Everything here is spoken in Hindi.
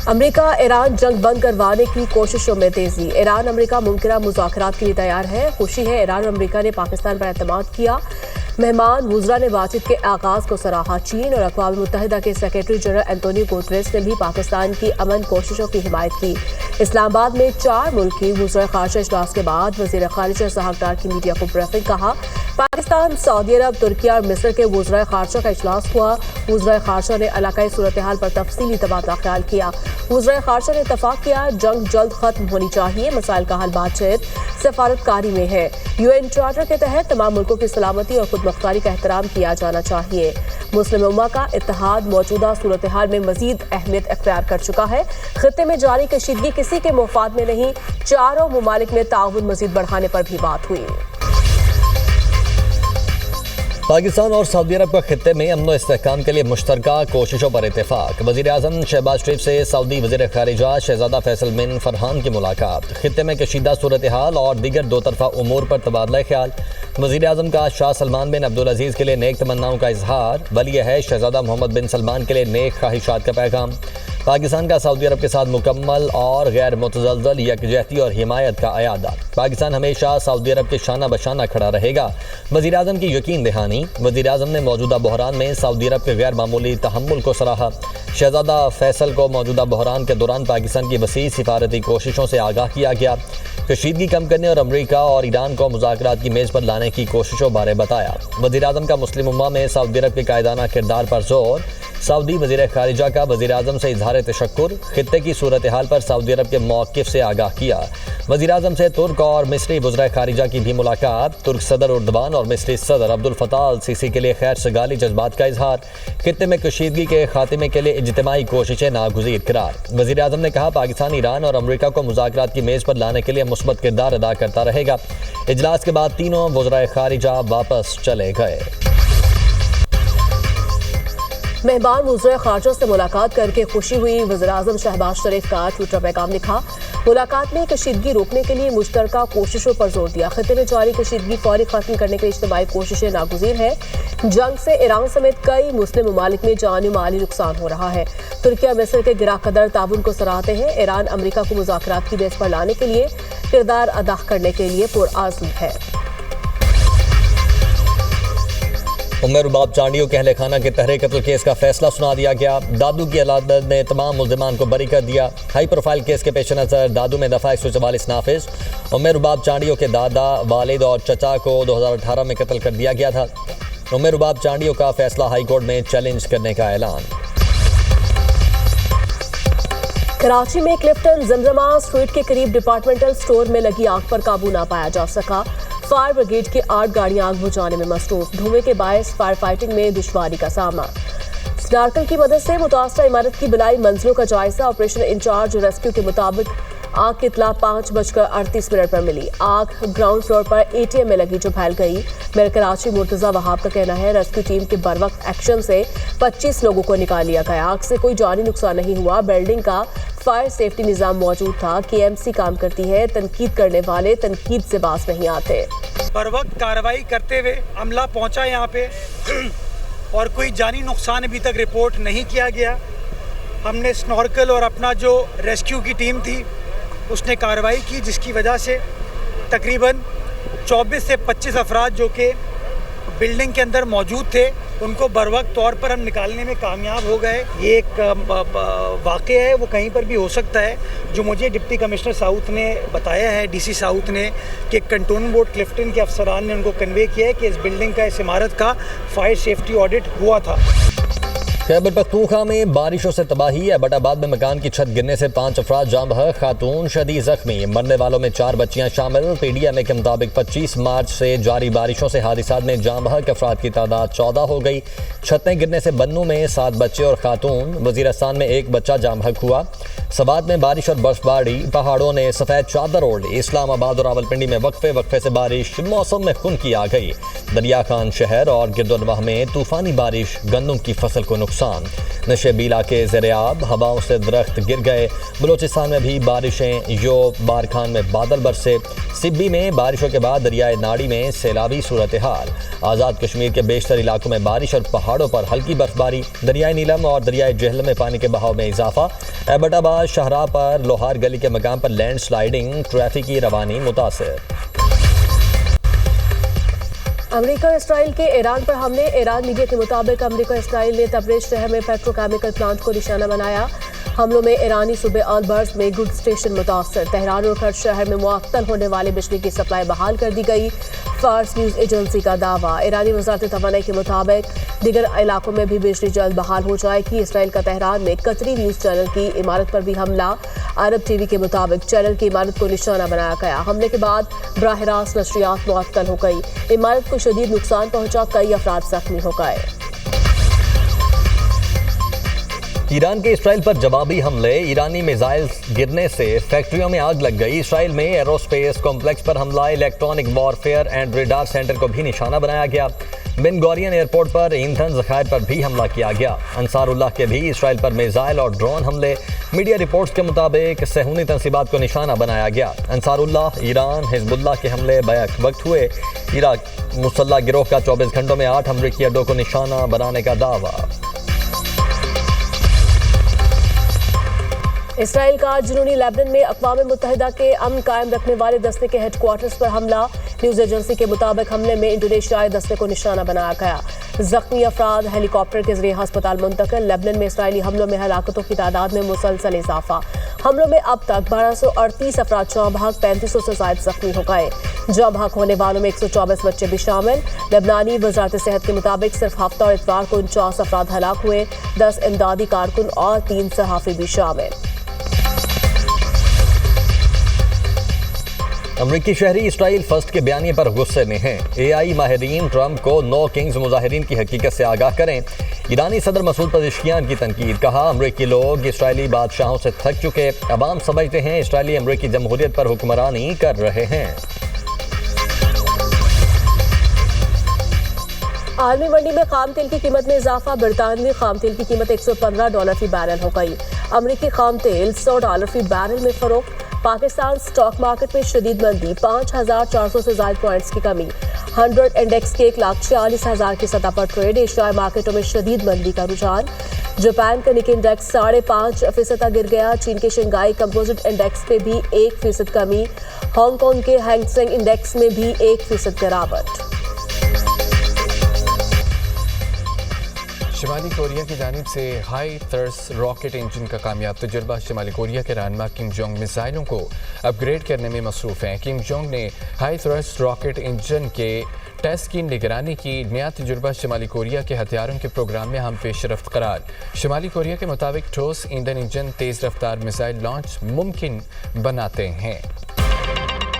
अमेरिका ईरान जंग बंद करवाने की कोशिशों में तेजी। ईरान अमेरिका मुमकिन मुज़ाकरात के लिए तैयार है। खुशी है, ईरान और अमेरिका ने पाकिस्तान पर एतमाद किया। मेहमान वुज़रा ने बातचीत के आगाज को सराहा। चीन और अक़वाम मुत्तहिदा के सेक्रेटरी जनरल एंटोनियो गुटेरेस ने भी पाकिस्तान की अमन कोशिशों की हिमायत की। इस्लामाबाद में 4 मुल्की वुज़रा ख़ारिजा इजलास के बाद वज़ीर ख़ारिजा साहब डार की मीडिया को ब्रीफिंग। कहा, पाकिस्तान, सऊदी अरब, तुर्की और मिस्र के वुज़रा ख़ारिजा का इजलास हुआ। वुज़रा ख़ारिजा ने इलाकाई सूरत हाल पर तफसीली तबादला ख्याल किया। वुज़रा ख़ारिजा ने इत्तफ़ाक़ किया, जंग जल्द खत्म होनी चाहिए। मसाइल का हल बातचीत सफारतकारी में है। UN चार्टर के तहत तमाम मुल्कों की सलामती और खुद मुख्तारी का एहतराम किया जाना चाहिए। मुस्लिम उम्मा का इत्तेहाद मौजूदा सूरत हाल में मजीद अहमियत अख्तियार कर चुका है। खित्ते में जारी कशीदगी किसी के मुफाद में नहीं। चारों मुमालिक में ताउन मजीद बढ़ाने पर भी बात हुई। पाकिस्तान और सऊदी अरब का खित्ते में अमन व इस्तेहकाम के लिए मुश्तरका कोशिशों पर इत्तेफाक। वज़ीर आज़म शहबाज शरीफ से सऊदी वज़ीर ख़ारिजा शहज़ादा फैसल बिन फरहान की मुलाकात। खित्ते में कशीदा सूरत हाल और दीगर दो तरफ़ा उमूर पर तबादला ख्याल। वज़ीर आज़म का शाह सलमान बिन अब्दुल अज़ीज़ के लिए नेक तमन्नाओं का इजहार। वली है शहज़ादा मोहम्मद बिन सलमान के लिए नेक ख्वाहिशात का पैगाम। पाकिस्तान का सऊदी अरब के साथ मुकम्मल और गैर मुतज़लज़ल यकजहती और हिमायत का अयादा। पाकिस्तान हमेशा सऊदी अरब के शाना बशाना खड़ा रहेगा। वज़ीर आज़म की यकीन दहानी। वज़ीर आज़म ने मौजूदा बहरान में सऊदी अरब के गैर मामूली तहम्मुल को सराहा। शहज़ादा फैसल को मौजूदा बहरान के दौरान पाकिस्तान की वसी सिफारती कोशिशों से आगाह किया गया। कशीदगी कम करने और अमरीका और ईरान को मुज़ाकरात की मेज़ पर लाने की कोशिशों बारे बताया। वज़ीर आज़म का मुस्लिम उम्मा में सऊदी अरब के कायदाना किरदार पर जोर। सऊदी वज़ीर ख़ारिजा का वज़ीर आज़म से इजहार तशक्कुर। खित्ते की सूरत हाल पर सऊदी अरब के मौक़िफ़ से आगाह किया। वज़ीर आज़म से तुर्क और मिस्री वज़ीर ख़ारिजा की भी मुलाकात। तुर्क सदर उर्दवान और मिस्री सदर अब्दुल फ़ताह अल सीसी के लिए खैर सगाली जज्बात का इजहार। खित्ते में कशीदगी के खात्मे के लिए इज्तिमाई कोशिशें नागुज़ीर करार। वज़ीर आज़म ने कहा, पाकिस्तान ईरान और अमरीका को मुज़ाकरात की मेज़ पर लाने के लिए मुस्बत किरदार अदा करता रहेगा। इजलास के बाद तीनों वज़ीर ख़ारिजा वापस चले गए। मेहमान वज़ीर ख़ारिजा से मुलाकात करके खुशी हुई। वज़ीर आज़म शहबाज शरीफ का ट्विटर पैगाम लिखा। मुलाकात में कशीदगी रोकने के लिए मुश्तरका कोशिशों पर जोर दिया। खित्ते में जारी कशीदगी फौरी खत्म करने के लिए इज्तिमाई कोशिशें नागुज़ीर है। जंग से ईरान समेत कई मुस्लिम ममालिक में जानी माली नुकसान हो रहा है। तुर्की और मिस्र के गिरा कदर ताउन को सराहते हैं। ईरान अमरीका को मुज़ाकरात की बेस पर लाने के लिए किरदार अदा करने के लिए पुरआज़्म है। उमर रुबाब चांडियों के अहले खाना के तहरीर कत्ल केस का फैसला सुना दिया गया। दादू की अदालत ने तमाम मुल्ज़िमान को बरी कर दिया। हाई प्रोफाइल केस के पेश नज़र दादू में दफ़ा 144 नाफिज। उमर रुबाब चांडियों के दादा, वालिद और चचा को 2018 में कत्ल कर दिया गया था। उमर रुबाब चांडियों का फैसला हाई कोर्ट में चैलेंज करने का ऐलान। कराची में क्लिफ्टन जमजमा स्ट्रीट के करीब डिपार्टमेंटल स्टोर में लगी आग पर काबू ना पाया जा सका। फायर ब्रिगेड की 8 गाड़ियां आग बुझाने में मसरूफ। धुएं के बायस फायर फाइटिंग में दुश्वारी का सामना। स्नार्कल की मदद से मुतासरा इमारत की बिलाई मंजिलों का जायजा। ऑपरेशन इंचार्ज रेस्क्यू के मुताबिक आग की इत्तला 5:38 पर मिली। आग ग्राउंड फ्लोर पर ATM में लगी जो फैल गई। मेयर कराची मुर्तज़ा वहाब का कहना है, रेस्क्यू टीम के बरवक्त एक्शन से 25 लोगों को निकाल लिया गया। आग से कोई जानी नुकसान नहीं हुआ। बिल्डिंग का फायर सेफ्टी निज़ाम मौजूद था। KMC काम करती है। तनकीद करने वाले तनकीद से बाज नहीं आते। बरवक्त कार्रवाई करते हुए अमला पहुंचा यहाँ पे और कोई जानी नुकसान अभी तक रिपोर्ट नहीं किया गया। हमने स्नॉर्कल और अपना जो रेस्क्यू की टीम थी उसने कार्रवाई की, जिसकी वजह से तकरीबन 24 से 25 अफराद जो कि बिल्डिंग के अंदर मौजूद थे उनको बरवक्त तौर पर हम निकालने में कामयाब हो गए। ये एक वाक़या है, वो कहीं पर भी हो सकता है। जो मुझे डिप्टी कमिश्नर साउथ ने बताया है, DC साउथ ने, कि कंटोनमेंट बोर्ड क्लिफ्टन के अफसरान ने उनको कन्वे किया है कि इस बिल्डिंग का, इस इमारत का फायर सेफ्टी ऑडिट हुआ था। खैबर पख्तूनख्वा में बारिशों से तबाही। एबटाबाद में मकान की छत गिरने से 5 अफराद जाँ बहक, खातून शदीद जख्मी। मरने वालों में 4 बच्चियां शामिल। PDMA के मुताबिक 25 मार्च से जारी बारिशों से हादिसात में जाँ बहक अफराद की तादाद 14 हो गई। छतें गिरने से बन्नू में 7 बच्चे और खातून, वजीरस्तान में 1 बच्चा जाँ बहक हुआ। सवात में बारिश और बर्फबारी, पहाड़ों ने सफेद चादर ओढ़ ली। इस्लामाबाद और रावलपिंडी में वक्फे से बारिश, मौसम में खुनकी आ गई। दरिया खान शहर और गिरदोनवाह में तूफानी बारिश, गंदम की फसल को नुकसान। नशेबी इलाके ज़ेर-ए-आब, हवाओं से दरख्त गिर गए। बलूचिस्तान में भी बारिशें, योब बारखान में बादल बरसे। सिब्बी में बारिशों के बाद दरियाए नाड़ी में सैलाबी सूरत हाल। आज़ाद कश्मीर के बेशतर इलाकों में बारिश और पहाड़ों पर हल्की बर्फबारी। दरियाए नीलम और दरियाए जहलम में पानी के बहाव में इजाफा। एबटाबाद शाहराह पर लोहार गली के मकाम पर लैंड स्लाइडिंग, ट्रैफिक की रवानी मुतासिर। अमेरिका और इसराइल के ईरान पर हमले। ईरान मीडिया के मुताबिक अमेरिका और इसराइल ने तबरेज शहर में पेट्रोकेमिकल प्लांट को निशाना बनाया। हमलों में ईरानी सूबे अल-बर्ज में गुड स्टेशन मुतासर। तेहरान और खर्च शहर में मुअत्तल होने वाली बिजली की सप्लाई बहाल कर दी गई। फार्स न्यूज़ एजेंसी का दावा। ईरानी वजारत तवानाई के मुताबिक दीगर इलाकों में भी बिजली जल्द बहाल हो जाएगी। इसराइल का तेहरान में कतरी न्यूज़ चैनल की इमारत पर भी हमला। अरब टीवी के मुताबिक चैनल की इमारत को निशाना बनाया गया। हमले के बाद बराह रास्त नशरियात मुअत्तल हो गई। इमारत को शदीद नुकसान पहुंचा, कई अफराद जख्मी हो गए। ईरान के इसराइल पर जवाबी हमले। ईरानी मिसाइल गिरने से फैक्ट्रियों में आग लग गई। इसराइल में एरोस्पेस कॉम्प्लेक्स पर हमला। Electronic warfare and radar centre को भी निशाना बनाया गया। बिन गौरियन एयरपोर्ट पर ईंधन ज़खायर पर भी हमला किया गया। अंसारुल्लाह के भी इसराइल पर मिसाइल और ड्रोन हमले। मीडिया रिपोर्ट्स के मुताबिक सहूनी तंसीबात को निशाना बनाया गया। अंसारुल्लाह, ईरान, हिजबुल्लाह के हमले बैक वक्त हुए। इराक मुसल्लह गिरोह का 24 घंटों में 8 अमरीकी अड्डों को निशाना बनाने का दावा। इसराइल का जुनूनी लेबनान में अक़वाम मुत्तहिदा के अमन कायम रखने वाले दस्ते के हेडक्वार्टर्स पर हमला। न्यूज़ एजेंसी के मुताबिक हमले में इंडोनेशियाई दस्ते को निशाना बनाया गया। जख्मी अफराद हेलीकॉप्टर के जरिए अस्पताल मुंतकिल। लेबनान में इसराइली हमलों में हलाकतों की तादाद में मुसलसल इजाफा। हमलों में अब तक 1238 अफराद जाँ बहक, 3500 से ज़ायद जख्मी हो गए। जाँ बहक होने वालों में 124 बच्चे भी शामिल। लेबनानी वजारत सेहत के मुताबिक सिर्फ हफ्ता और इतवार को 49 अफराद हलाक हुए। 10 इमदादी कारकुन और 3 सहाफ़ी भी शामिल। अमरीकी शहरी इसराइल फर्स्ट के बयानिए पर गुस्से में हैं। AI माहिरीन ट्रंप को नो किंग्स मुजाहिरीन की हकीकत से आगाह करें। ईरानी सदर मसूद पज़ेश्कियान की तनकीद। कहा, अमरीकी लोग इसराइली बादशाहों से थक चुके। अवाम समझते हैं इसराइली अमरीकी जमहूरियत पर हुक्मरानी कर रहे हैं। आलमी मंडी में खाम तेल की कीमत में इजाफा। बरतानवी खाम तेल की कीमत $115 फी बैरल हो गई। अमरीकी खाम तेल $100 फी बैरल में फरोख्त। पाकिस्तान स्टॉक मार्केट में शदीद मंदी। 5400 से ज्यादा पॉइंट्स की कमी। 100 इंडेक्स के 1,46,000 की सतह पर ट्रेड। एशियाई मार्केटों में शदीद मंदी का रुझान। जापान का निकी इंडेक्स 5.5% तक गिर गया। चीन के शंघाई कंपोजिट इंडेक्स पे भी 1% कमी। हांगकांग के हैंगसेंग इंडेक्स में भी 1% गिरावट। शिमाली कोरिया की जानिब से हाई थ्रस्ट रॉकेट इंजन का कामयाब तजुर्बा। शिमाली कोरिया के रहनुमा किम जोंग मिसाइलों को अपग्रेड करने में मसरूफ़ हैं। किम जोंग ने हाई थ्रस्ट रॉकेट इंजन के टेस्ट की निगरानी की। नया तजुर्बा शिमाली कोरिया के हथियारों के प्रोग्राम में हम पेशरफ्त करार। शिमाली कोरिया के मुताबिक ठोस ईंधन इंजन तेज़ रफ्तार मिसाइल लॉन्च मुमकिन बनाते हैं।